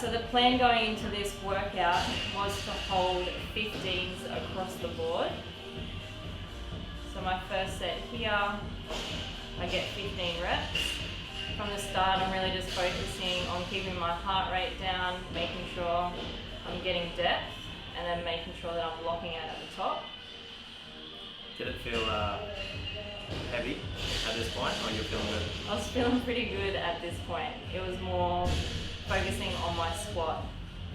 so the plan going into this workout was to hold 15s across the board. So my first set here, I get 15 reps. From the start, I'm really just focusing on keeping my heart rate down, making sure I'm getting depth, and then making sure that I'm locking out at the top. Did it feel heavy at this point, or you're feeling good? I was feeling pretty good at this point. It was more focusing on my squat.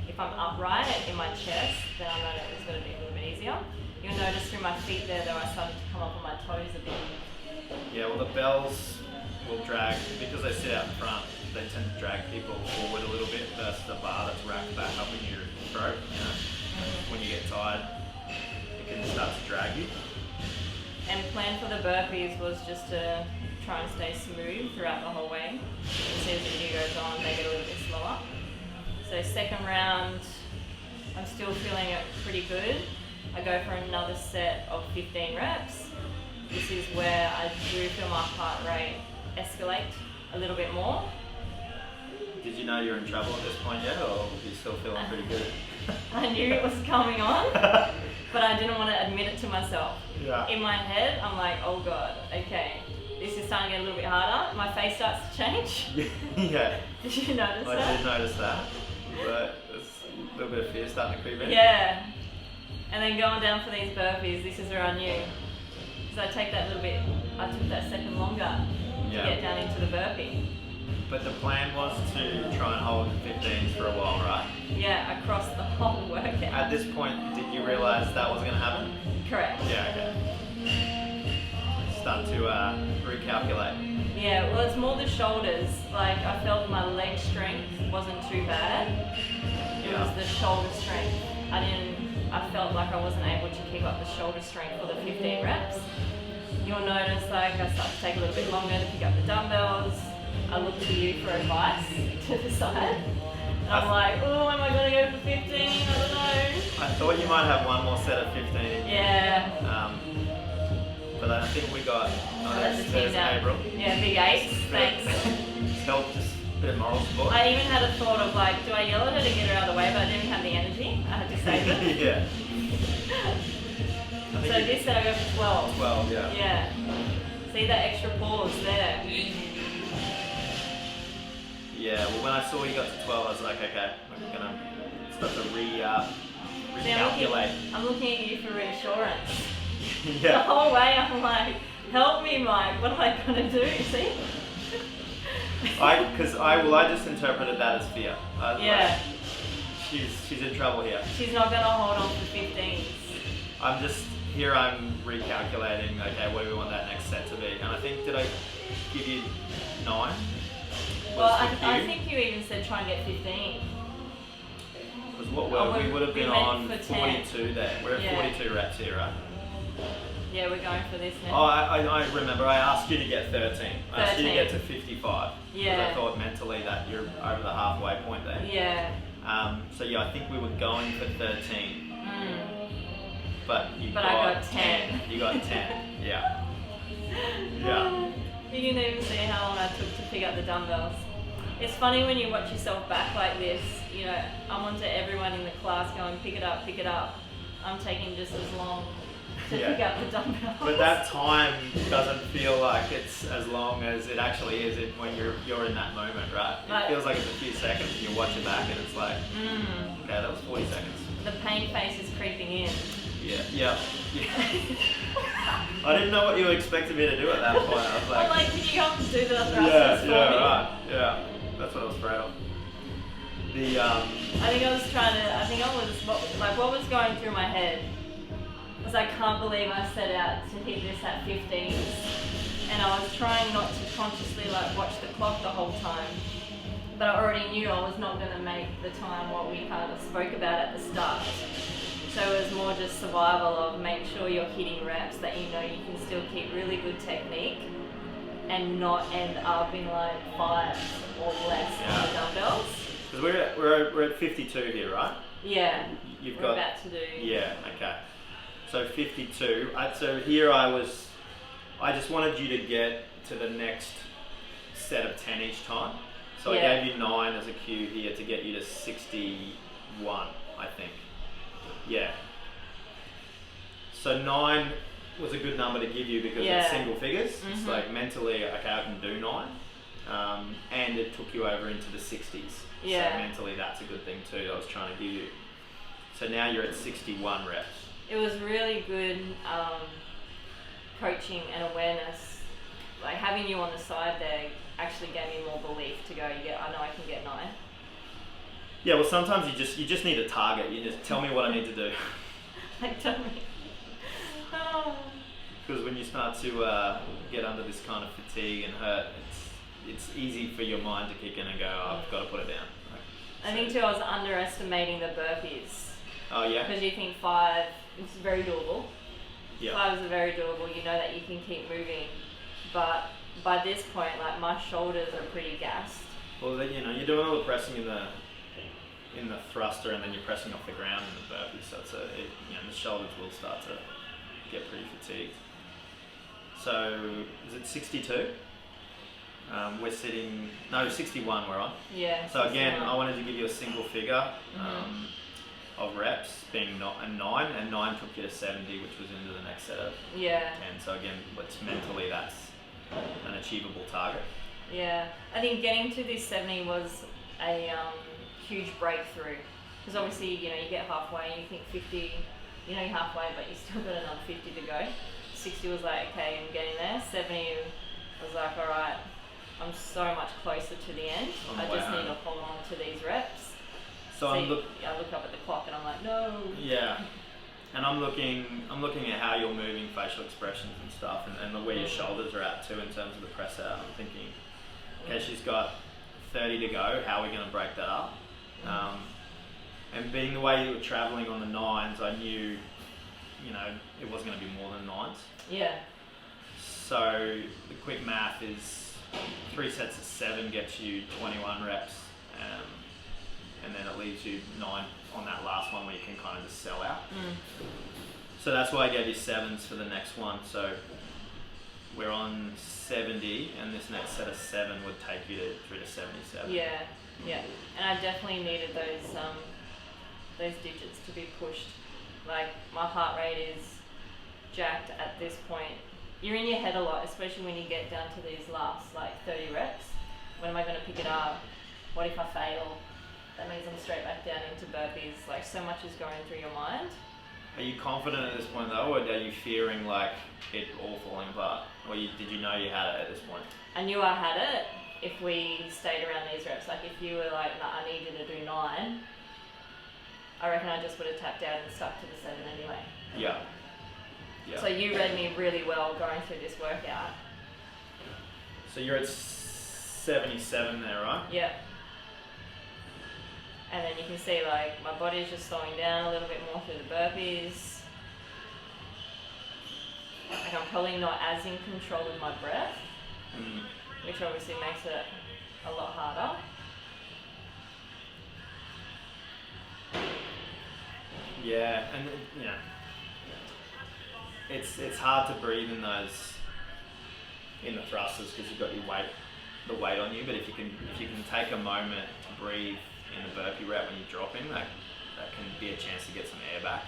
If I'm upright in my chest, then I know that it's going to be a little bit easier. You'll notice through my feet there that I started to come up on my toes a bit. Yeah, well, the bells will drag, because they sit out front, they tend to drag people forward a little bit versus the bar that's wrapped back up in your throat. You know? When you get tired, it can start to drag you. And plan for the burpees was just to try and stay smooth throughout the whole way. As soon as the video goes on, they get a little bit slower. So second round, I'm still feeling it pretty good. I go for another set of 15 reps. This is where I do feel my heart rate escalate a little bit more. Did you know you were in trouble at this point yet, or are you still feeling pretty good? I knew it was coming on, but I didn't want to admit it to myself. Yeah. In my head, I'm like, oh God, okay, this is starting to get a little bit harder. My face starts to change. Yeah. Did you notice that? I did notice that, but there's a little bit of fear starting to creep in. Yeah. And then going down for these burpees, this is where I knew. Because I took that second longer to get down into the burpee. But the plan was to try and hold 15s for a while, right? Yeah, across the whole workout. At this point, did you realise that wasn't going to happen? Correct. Yeah, okay. Start to recalculate. Yeah, well, it's more the shoulders. Like, I felt my leg strength wasn't too bad. It was the shoulder strength. I felt like I wasn't able to keep up the shoulder strength for the 15 reps. You'll notice, like, I start to take a little bit longer to pick up the dumbbells. I look to you for advice to decide. And I'm like, oh, am I going to go for 15? I don't know. I thought you might have one more set of 15. Yeah. But I think we got, there's April. Yeah, big 8. Thanks. Help, just a bit of moral support. I even had a thought of like, do I yell at her to get her out of the way, but I didn't have the energy. I had to save it. Yeah. So this set I go for 12. 12, yeah. Yeah. See that extra pause there. Yeah, well, when I saw you got to 12, I was like, okay, I'm gonna start to recalculate. I'm looking at you for reassurance. Yeah. The whole way I'm like, help me, Mike. What am I gonna do? See? I just interpreted that as fear. Yeah. Like, she's in trouble here. She's not gonna hold on for 15s. I'm recalculating, okay, what do we want that next set to be? And I think, did I give you 9? Well, I think you even said try and get 15. Because we would have been on for 42 there. We're at 42 reps here, right? Yeah, we're going for this now. Oh, I remember. I asked you to get 13. I asked you to get to 55. Yeah. Because I thought mentally that you're over the halfway point there. Yeah. So yeah, I think we were going for 13. But I got 10. You got 10. Yeah. Yeah. You can even see how long I took to pick up the dumbbells. It's funny when you watch yourself back like this, you know, I'm onto everyone in the class going, pick it up, pick it up. I'm taking just as long to pick up the dumbbells. But that time doesn't feel like it's as long as it actually is when you're in that moment, right? It feels like it's a few seconds and you watch it back and it's like, okay, that was 40 seconds. The pain face is creeping in. Yeah. I didn't know what you expected me to do at that point. I was like, I'm like, can you come and do the thrusters for me? Right. Yeah. That's what I was afraid of. What was going through my head was I can't believe I set out to hit this at 15s. And I was trying not to consciously watch the clock the whole time. But I already knew I was not going to make the time what we kind of spoke about at the start. So it was more just survival of make sure you're hitting reps that you know you can still keep really good technique and not end up in 5s or less on the dumbbells. Because we're at 52 here, right? Yeah. We're about to do. Yeah. Okay. So 52. So here I just wanted you to get to the next set of 10 each time. So Yeah. I gave you 9 as a cue here to get you to 61, I think. Yeah. So 9 was a good number to give you because Yeah. it's single figures. It's Mhm. like mentally, okay, I can do 9. And it took you over into the 60s. Yeah. So mentally, that's a good thing too. I was trying to give you. So now you're at 61 reps. It was really good coaching and awareness. Like having you on the side there actually gave me more belief to go. Yeah, I know I can get 9. Yeah. Well, sometimes you just need a target. You just tell me what I need to do. Like tell me. Oh. Because when you start to get under this kind of fatigue and hurt, it's easy for your mind to kick in and go, oh, I've got to put it down. I think too, I was underestimating the burpees. Oh yeah. Because you think 5 is very doable. Yeah. 5 is very doable. You know that you can keep moving, but by this point, like my shoulders are pretty gassed. Well, then, you're doing all the pressing in the thruster, and then you're pressing off the ground in the burpee, so the shoulders will start to get pretty fatigued. So is it 62? We're sitting 61. We're on. Yeah. So again, 61. I wanted to give you a single figure of reps, being a 9, and 9 took you to 70, which was into the next set of Yeah. 10. So again, mentally that's an achievable target. Yeah. I think getting to this 70 was a huge breakthrough, because obviously you get halfway and you think 50, you're halfway, but you still got another 50 to go. 60 was like, okay, I'm getting there. 70 was like, all right, I'm so much closer to the end. I just need to hold on to these reps. So I look up at the clock and I'm like, no. Yeah, and I'm looking at how you're moving, facial expressions and stuff, and where your shoulders are at too in terms of the press out. I'm thinking, okay, she's got 30 to go. How are we going to break that up? And being the way you were traveling on the 9s, I knew, it wasn't going to be more than 9s. Yeah. So the quick math is 3 sets of 7 gets you 21 reps, and then it leaves you 9 on that last one where you can kind of just sell out. So that's why I gave you 7s for the next one. So we're on 70, and this next set of 7 would take you through to 77. Yeah, yeah. And I definitely needed those digits to be pushed. Like my heart rate is jacked at this point. You're in your head a lot, especially when you get down to these last 30 reps. When am I going to pick it up? What if I fail? That means I'm straight back down into burpees. Like so much is going through your mind. Are you confident at this point though, or are you fearing like it all falling apart? Or did you know you had it at this point? I knew I had it if we stayed around these reps. Like if you were like, nah, I need you to do 9, I reckon I just would have tapped out and stuck to the 7 anyway. Yeah. Yeah. So you read me really well going through this workout. So you're at 77 there, right? Yeah. And then you can see like my body's just slowing down a little bit more through the burpees. Like I'm probably not as in control with my breath, which obviously makes it a lot harder. Yeah, and it's hard to breathe in the thrusters because you've got the weight on you. But if you can take a moment to breathe in the burpee rep when you're dropping, that can be a chance to get some air back.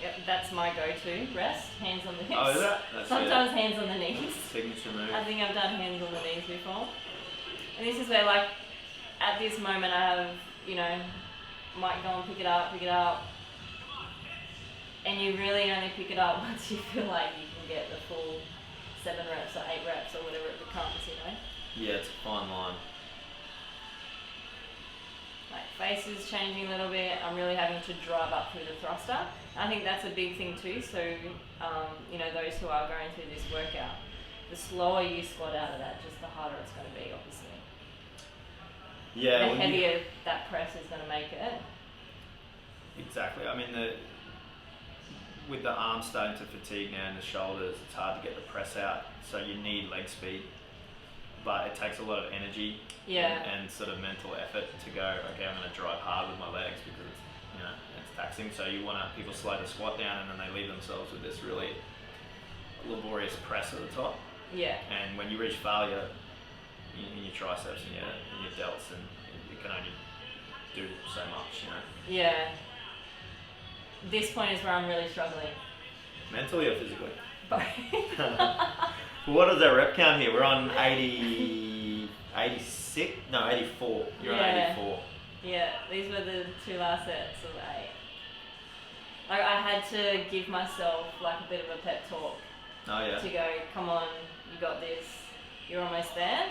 Yep, that's my go-to rest. Hands on the hips. Oh, is that? That's Sometimes hands on the knees. Signature move. I think I've done hands on the knees before. And this is where, like, at this moment I have, might go and pick it up. And you really only pick it up once you feel like you can get the full 7 reps or 8 reps or whatever it becomes, Yeah, it's a fine line. Like, face is changing a little bit. I'm really having to drive up through the thruster. I think that's a big thing too. So, those who are going through this workout, the slower you squat out of that, just the harder it's going to be, obviously. Yeah. The heavier that press is going to make it. Exactly. I mean, with the arms starting to fatigue now and the shoulders, it's hard to get the press out. So you need leg speed, but it takes a lot of energy and sort of mental effort to go, okay, I'm going to drive hard with my legs because it's taxing. So you want people slow the squat down and then they leave themselves with this really laborious press at the top. Yeah. And when you reach failure in your triceps and your delts, and you can only do so much, Yeah. This point is where I'm really struggling. mentally or physically. Both. Well, what is our rep count here? We're on 80, 86? No, 84. You're on 84. Yeah, these were the 2 last sets of 8. Like, I had to give myself like a bit of a pep talk Oh yeah. to go, come on, you got this, you're almost there.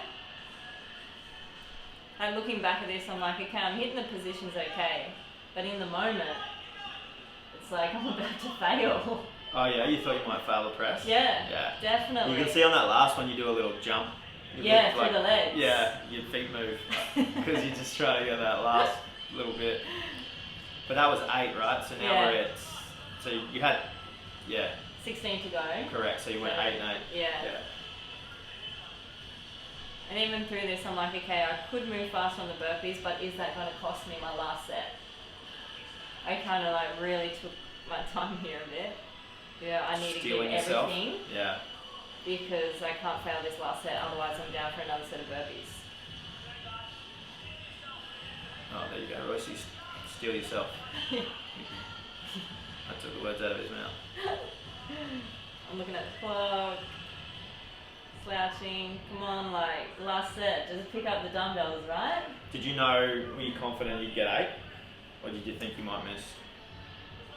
And looking back at this, I'm like, okay, I'm hitting the positions okay, but in the moment, it's like I'm about to fail. Oh yeah, you thought you might fail the press? Yeah, Yeah. definitely. You can see on that last one you do a little jump. You Yeah, lift, through the legs. Yeah, your feet move because you're just trying to get that last little bit. But that was 8, right? So now Yeah. we're at. So you had, 16 to go. correct. So you went So, 8 and 8. Yeah. And even through this, I'm like, okay, I could move fast on the burpees, but is that going to cost me my last set? I kind of like really took my time here a bit. Yeah, I need Stealing to give yourself. everything Yeah. because I can't fail this last set, otherwise I'm down for another set of burpees. Oh, there you go, Royce. You steal yourself. I took the words out of his mouth. I'm looking at the clock, slouching. Come on, like last set, just pick up the dumbbells, right? Did you know, were you confident you'd get 8? Or did you think you might miss?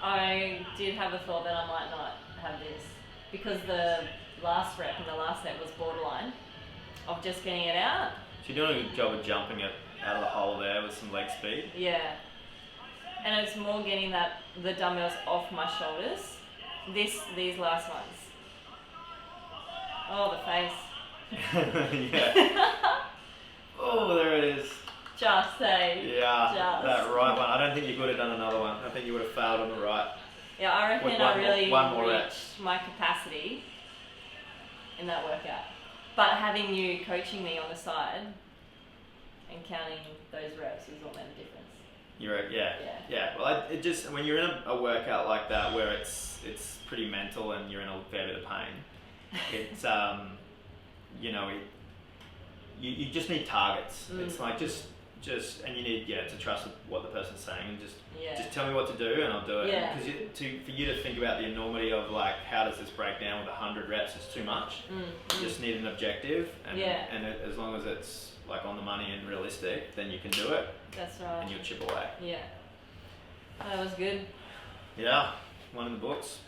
I did have a thought that I might not have this because the last rep and the last set was borderline of just getting it out. So you're doing a good job of jumping it out of the hole there with some leg speed. Yeah. And it's more getting the dumbbells off my shoulders. These last ones. Oh, the face. Yeah. Oh, there it is. Just say. Yeah, Just. that right one. I don't think you could have done another one. I think you would have failed on the right. Yeah, I With reckon one I more- really one more reached rep. my capacity in that workout. But having you coaching me on the side and counting those reps is what made the difference. Yeah. Well, it just when you're in a workout like that where it's pretty mental and you're in a fair bit of pain, it's you just need targets. It's like just and you need to trust what the person's saying and just tell me what to do and I'll do it. Yeah. Because for you to think about the enormity of like how does this break down with 100 reps is too much. You just need an objective and as long as it's like on the money and realistic, then you can do it. That's right. And you'll chip away. Yeah. That was good. Yeah, one in the books.